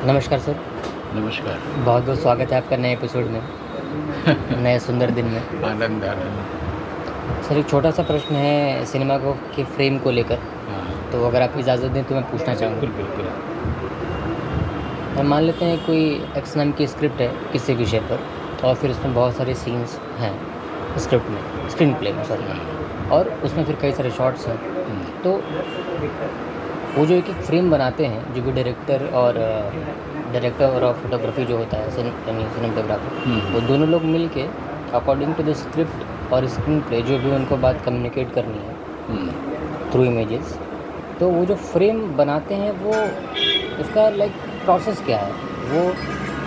नमस्कार सर। नमस्कार। बहुत बहुत स्वागत है आपका नए एपिसोड में, नए सुंदर दिन में। आनंद आनंद। सर एक छोटा सा प्रश्न है सिनेमा को के फ्रेम को लेकर, हाँ, तो अगर आप इजाज़त दें तो मैं पूछना बिल्कुल चाहूँगा। बिल्कुल। हम मान लेते हैं कोई एक्स नाम की स्क्रिप्ट है किसी विषय पर, और फिर उसमें बहुत सारे सीन्स हैं स्क्रिप्ट में, स्क्रीन प्ले में सॉरी, हाँ। और उसमें फिर कई सारे शॉट्स हैं। तो वो जो एक एक फ्रेम बनाते हैं, जो भी डायरेक्टर और फोटोग्राफी जो होता है यानी सिनेमाटोग्राफर, वो दोनों लोग मिल के अकॉर्डिंग टू द स्क्रिप्ट और स्क्रीन प्ले जो भी उनको बात कम्युनिकेट करनी है थ्रू इमेजेस, तो वो जो फ्रेम बनाते हैं वो उसका प्रोसेस क्या है, वो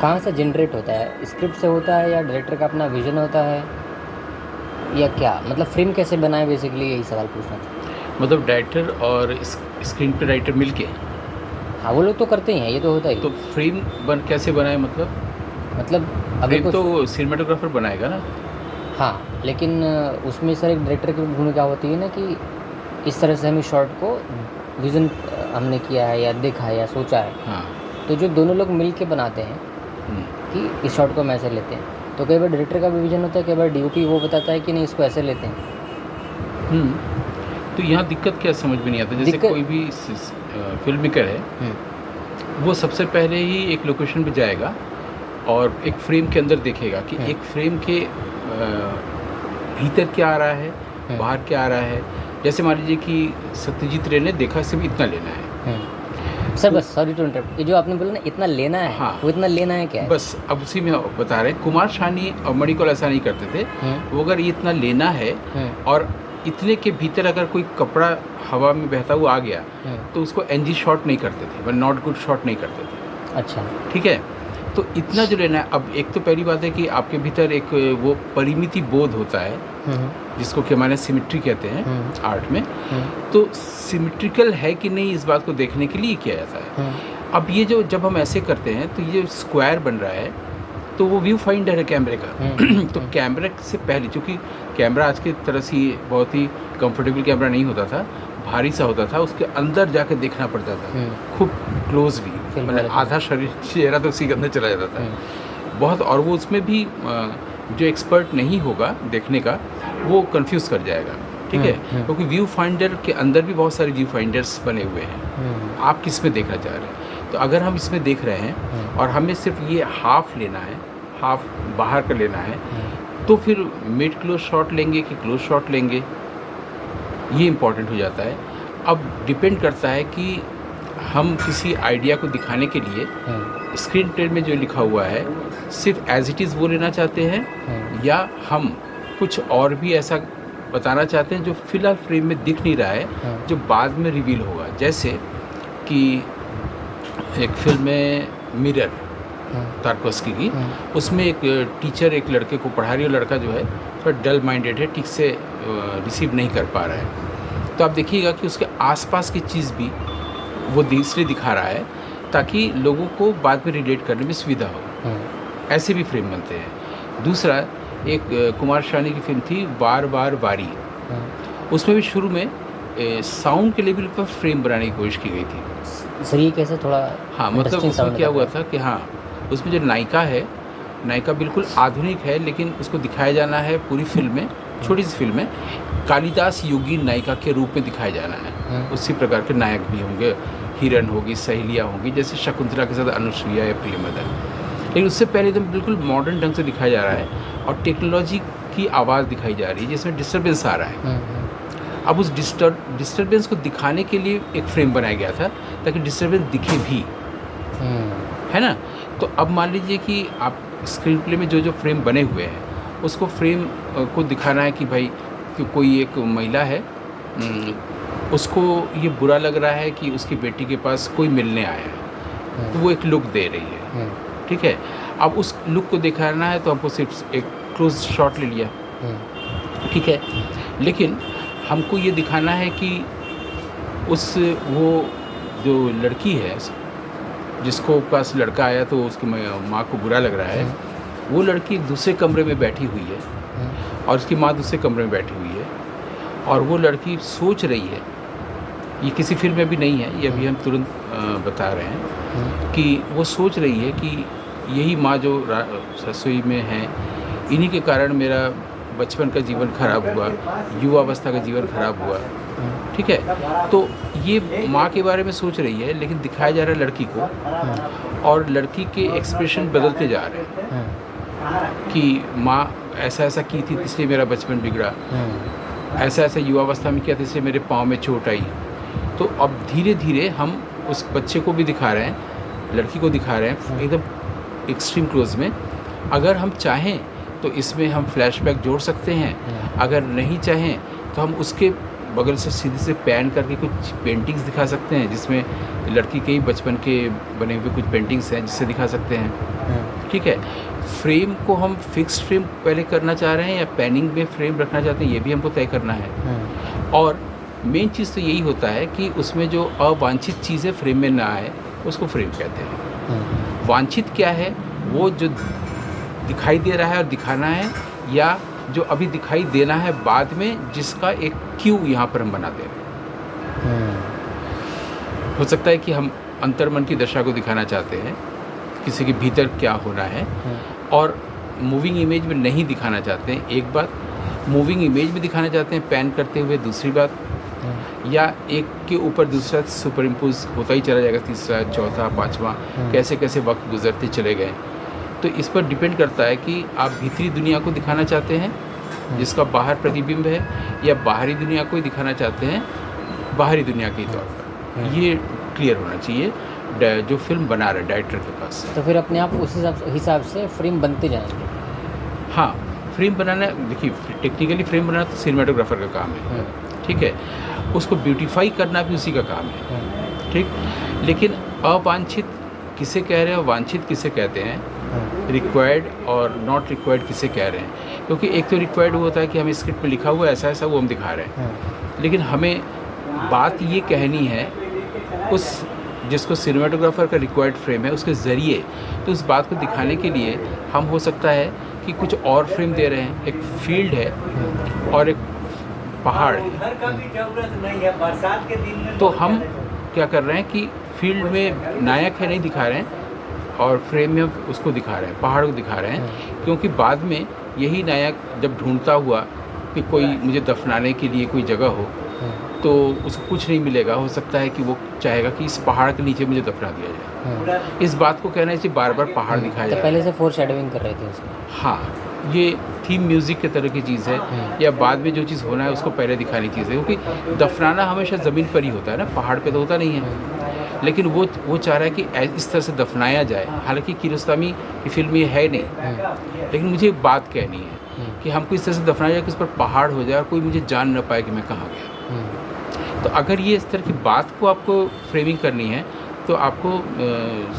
कहाँ से जनरेट होता है? स्क्रिप्ट से होता है या डायरेक्टर का अपना विजन होता है या क्या? मतलब फ्रेम कैसे बनाए, बेसिकली यही सवाल पूछना था। मतलब डायरेक्टर और स्क्रीन पे राइटर मिलके हाँ, वो लोग तो करते ही हैं, ये तो होता ही तो है। फ्रेम कैसे बनाए? मतलब अगर फ्रेम कुछ तो सिनेमाटोग्राफर बनाएगा ना। हाँ, लेकिन उसमें सर एक डायरेक्टर की भूमिका होती है ना कि इस तरह से हम इस शॉट को विज़न हमने किया है या देखा है या सोचा है। हाँ। तो जो दोनों लोग मिल के बनाते हैं कि इस शॉट को हम ऐसे लेते हैं, तो कई बार डायरेक्टर का भी विजन होता है, कई बार डीओपी वो बताता है कि नहीं इसको ऐसे लेते हैं। तो यहाँ दिक्कत क्या समझ में नहीं आता? जैसे कोई भी फिल्म मेकर है, वो सबसे पहले ही एक लोकेशन पे जाएगा और एक फ्रेम के अंदर देखेगा कि एक फ्रेम के भीतर क्या आ रहा है, बाहर क्या आ रहा है। जैसे मान लीजिए कि सत्यजीत रे ने देखा सिर्फ इतना लेना है। सर बस सॉरी टू इंटरप्ट, ये जो आपने बोला ना इतना लेना है, हाँ, वो इतना लेना है क्या है? बस अब उसी में बता रहे हैं। कुमार शानी और मणिकौल ऐसा नहीं करते थे। वो अगर ये इतना लेना है और इतने के भीतर अगर कोई कपड़ा हवा में बहता हुआ आ गया तो उसको एनजी शॉट नहीं करते थे, वह नॉट गुड शॉट नहीं करते थे। अच्छा, ठीक है। तो इतना जो लेना है, अब एक तो पहली बात है कि आपके भीतर एक वो परिमिति बोध होता है जिसको कि हमारे सिमेट्री कहते हैं आर्ट में। तो सिमेट्रिकल है कि नहीं इस बात को देखने के लिए किया जाता है। अब ये जो जब हम ऐसे करते हैं तो ये स्क्वायर बन रहा है, तो वो व्यू फाइंडर है कैमरे का। तो कैमरे से पहले, चूँकि कैमरा आज की तरह से बहुत ही कंफर्टेबल कैमरा नहीं होता था, भारी सा होता था, उसके अंदर जाकर देखना पड़ता था खूब क्लोजली, मतलब आधा शरीर चेहरा तो उसी के अंदर चला जाता था बहुत। और वो उसमें भी जो एक्सपर्ट नहीं होगा देखने का वो कंफ्यूज कर जाएगा। ठीक है, क्योंकि व्यू फाइंडर के अंदर भी बहुत सारे व्यू फाइंडर्स बने हुए हैं। आप किस में देखना चाह रहे हैं? तो अगर हम इसमें देख रहे हैं और हमें सिर्फ ये हाफ लेना है, हाफ बाहर का लेना है, तो फिर मिड क्लोज शॉट लेंगे कि क्लोज शॉट लेंगे, ये इम्पॉर्टेंट हो जाता है। अब डिपेंड करता है कि हम किसी आइडिया को दिखाने के लिए स्क्रीन प्ले में जो लिखा हुआ है सिर्फ एज इट इज़ वो लेना चाहते हैं या हम कुछ और भी ऐसा बताना चाहते हैं जो फिलहाल फ्रेम में दिख नहीं रहा है, जो बाद में रिवील होगा। जैसे कि एक फिल्म है मिरर, तारकोस्की की, उसमें एक टीचर एक लड़के को पढ़ा रही है, लड़का जो है थोड़ा डल माइंडेड है, ठीक से रिसीव नहीं कर पा रहा है। तो आप देखिएगा कि उसके आसपास की चीज़ भी वो इसलिए दिखा रहा है ताकि लोगों को बाद में रिलेट करने में सुविधा हो। ऐसे भी फ्रेम बनते हैं। दूसरा, एक कुमार शानी की फिल्म थी बार बार बारी, उसमें भी शुरू में साउंड के लेवल पर फ्रेम बनाने की कोशिश की गई थी। सर ये कैसे थोड़ा? हाँ, मतलब उसमें क्या हुआ था कि हाँ, उसमें जो नायिका है, नायिका बिल्कुल आधुनिक है, लेकिन उसको दिखाया जाना है पूरी फिल्म में, छोटी सी फिल्म में कालिदास योगी नायिका के रूप में दिखाया जाना है। उसी प्रकार के नायक भी होंगे, हिरन होगी, सहेलियाँ होंगी, जैसे शकुंतला के साथ अनुसुईया या प्रियमदन। लेकिन उससे पहले एकदम बिल्कुल मॉडर्न ढंग से दिखाया जा रहा है और टेक्नोलॉजी की आवाज़ दिखाई जा रही है जिसमें डिस्टर्बेंस आ रहा है। अब उस डिस्टर्बेंस को दिखाने के लिए एक फ्रेम बनाया गया था ताकि डिस्टर्बेंस दिखे भी, है ना। तो अब मान लीजिए कि आप स्क्रीन प्ले में जो जो फ्रेम बने हुए हैं उसको फ्रेम को दिखाना है कि भाई कि कोई एक महिला है, उसको ये बुरा लग रहा है कि उसकी बेटी के पास कोई मिलने आया है, तो वो एक लुक दे रही है। ठीक है, अब उस लुक को दिखाना है तो हमको सिर्फ एक क्लोज शॉट ले लिया। ठीक है, लेकिन हमको ये दिखाना है कि वो जो लड़की है जिसको पास लड़का आया तो उसकी माँ को बुरा लग रहा है, वो लड़की एक दूसरे कमरे में बैठी हुई है और उसकी माँ दूसरे कमरे में बैठी हुई है और वो लड़की सोच रही है ये किसी फिल्म में भी नहीं है, ये अभी हम तुरंत बता रहे हैं कि वो सोच रही है कि यही माँ जो रसोई में है, इन्हीं के कारण मेरा बचपन का जीवन खराब हुआ, युवावस्था का जीवन खराब हुआ, ठीक है। तो ये माँ के बारे में सोच रही है, लेकिन दिखाया जा रहा है लड़की को, और लड़की के एक्सप्रेशन बदलते जा रहे हैं कि माँ ऐसा ऐसा की थी इसलिए मेरा बचपन बिगड़ा, ऐसा ऐसा युवावस्था में किया था इसलिए मेरे पाँव में चोट आई। तो अब धीरे धीरे हम उस बच्चे को भी दिखा रहे हैं, लड़की को दिखा रहे हैं एकदम एक्सट्रीम क्लोज में। अगर हम चाहें तो इसमें हम फ्लैशबैक जोड़ सकते हैं, अगर नहीं चाहें तो हम उसके बगल से सीधे से पैन करके कुछ पेंटिंग्स दिखा सकते हैं, जिसमें लड़की के ही बचपन के बने हुए कुछ पेंटिंग्स हैं जिससे दिखा सकते हैं, ठीक है। फ्रेम को हम फिक्स्ड फ्रेम पहले करना चाह रहे हैं या पैनिंग में फ्रेम रखना चाहते हैं, ये भी हमको तय करना है। और मेन चीज़ तो यही होता है कि उसमें जो अवांछित चीज़ें फ्रेम में ना आए उसको फ्रेम कहते हैं। वांछित क्या है? वो जो दिखाई दे रहा है और दिखाना है, या जो अभी दिखाई देना है बाद में, जिसका एक क्यू यहाँ पर हम बना दे रहे हैं। हो सकता है कि हम अंतर्मन की दशा को दिखाना चाहते हैं, किसी के भीतर क्या होना है, और मूविंग इमेज में नहीं दिखाना चाहते हैं, एक बात। मूविंग इमेज में दिखाना चाहते हैं पैन करते हुए, दूसरी बात। या एक के ऊपर दूसरा सुपर इम्पोज होता ही चला जाएगा, तीसरा, चौथा, पाँचवा, कैसे कैसे वक्त गुजरते चले गए। तो इस पर डिपेंड करता है कि आप भीतरी दुनिया को दिखाना चाहते हैं जिसका बाहर प्रतिबिंब है, या बाहरी दुनिया को ही दिखाना चाहते हैं बाहरी दुनिया के तौर पर। ये क्लियर होना चाहिए जो फिल्म बना रहे डायरेक्टर के पास। तो फिर अपने आप उस हिसाब से फ्रेम बनते जाएंगे। हाँ, फ्रेम बनाना, देखिए टेक्निकली फ्रेम बनाना तो सिनेमाटोग्राफर का काम है, ठीक है। उसको ब्यूटीफाई करना भी उसी का काम है, ठीक। लेकिन अवांछित किसे कह रहे हैं, वांछित किसे कहते हैं, रिक्वायर्ड और नॉट रिक्वायर्ड किसे कह रहे हैं? क्योंकि एक तो रिक्वायर्ड होता है कि हमें स्क्रिप्ट में लिखा हुआ है ऐसा ऐसा, वो हम दिखा रहे हैं, लेकिन हमें बात ये कहनी है उस जिसको सिनेमाटोग्राफर का रिक्वायर्ड फ्रेम है उसके ज़रिए। तो उस बात को दिखाने के लिए हम हो सकता है कि कुछ और फ्रेम दे रहे हैं, एक फील्ड है और एक पहाड़ है। तो हम क्या कर रहे हैं कि फील्ड में नायक है नहीं दिखा रहे हैं, और फ्रेम में उसको दिखा रहे हैं, पहाड़ को दिखा रहे हैं, क्योंकि बाद में यही नायक जब ढूंढता हुआ कि कोई मुझे दफनाने के लिए कोई जगह हो, तो उसको कुछ नहीं मिलेगा। हो सकता है कि वो चाहेगा कि इस पहाड़ के नीचे मुझे दफना दिया जाए। इस बात को कहना है कि बार बार पहाड़ दिखाया जाए। पहले से फोर शेडोइंग कर रहे थे उसको। हाँ, ये थीम म्यूज़िक के तरह की चीज़ है, या बाद में जो चीज़ होना है उसको पहले दिखाने की चीज़ है, क्योंकि दफनाना हमेशा ज़मीन पर ही होता है ना, पहाड़ पे तो होता नहीं है। लेकिन वो चाह रहा है कि इस तरह से दफनाया जाए। हालांकि कियारोस्वामी की फिल्म ये है नहीं, लेकिन मुझे एक बात कहनी है कि हमको इस तरह से दफनाया जाए कि उस पर पहाड़ हो जाए और कोई मुझे जान न पाए कि मैं कहाँ गया। तो अगर ये इस तरह की बात को आपको फ्रेमिंग करनी है तो आपको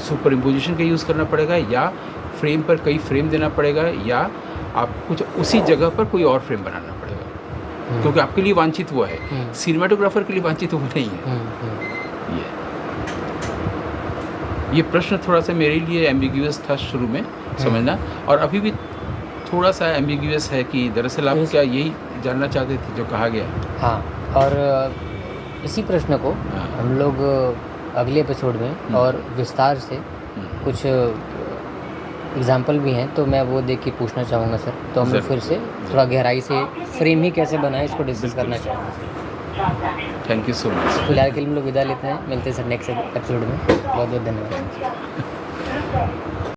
सुपर इम्पोजिशन का यूज़ करना पड़ेगा, या फ्रेम पर कई फ्रेम देना पड़ेगा, या आप कुछ उसी जगह पर कोई और फ्रेम बनाना पड़ेगा, क्योंकि आपके लिए वांछित वो है, सिनेमाटोग्राफर के लिए वांछित वो नहीं है। ये प्रश्न थोड़ा सा मेरे लिए एम्बिग्यूअस था शुरू में समझना, और अभी भी थोड़ा सा एम्बिग्यूअस है कि दरअसल आप क्या यही जानना चाहते थे जो कहा गया। हाँ, और इसी प्रश्न को हम लोग अगले एपिसोड में और विस्तार से कुछ एग्जाम्पल भी हैं, तो मैं वो देख के पूछना चाहूँगा सर। तो हम लोग फिर से थोड़ा गहराई से फ्रेम ही कैसे बनाए इसको डिस्कस करना चाहूँगा। Thank you so much. फिलहाल के लिए हम लोग विदा लेते हैं, मिलते हैं सर नेक्स्ट एपिसोड में। बहुत बहुत धन्यवाद।